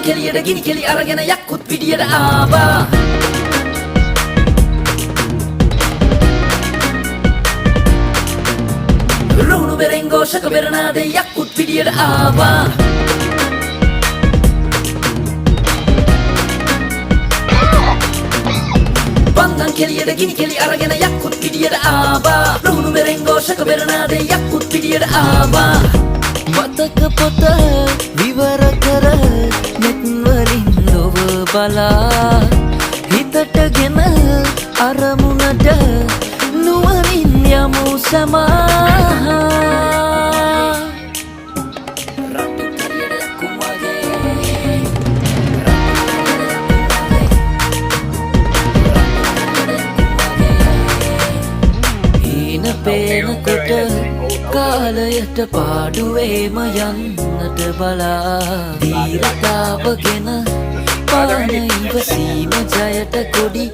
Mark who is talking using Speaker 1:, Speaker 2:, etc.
Speaker 1: කෙලියට ගිනි කෙලි අරගෙන යක්කුත් පිටියට ආවා රුණු බෙරෙන් ഘോഷක බෙරනාදේ යක්කුත් පිටියට ආවා පන්දන් කෙලියට ගිනි කෙලි අරගෙන යක්කුත් පිටියට ආවා රුණු බෙරෙන් ഘോഷක බෙරනාදේ යක්කුත් පිටියට ආවා
Speaker 2: මතක පොත විවර කර නෙත් වලින් ලොව බලා හිතටගෙන අරමුණට නුවණින් යමු සමා පේනකොට කාලයට පාඩුවේම යන්නට බලා දීරතාවගෙන පාන ඉවසීම ජයට කොඩි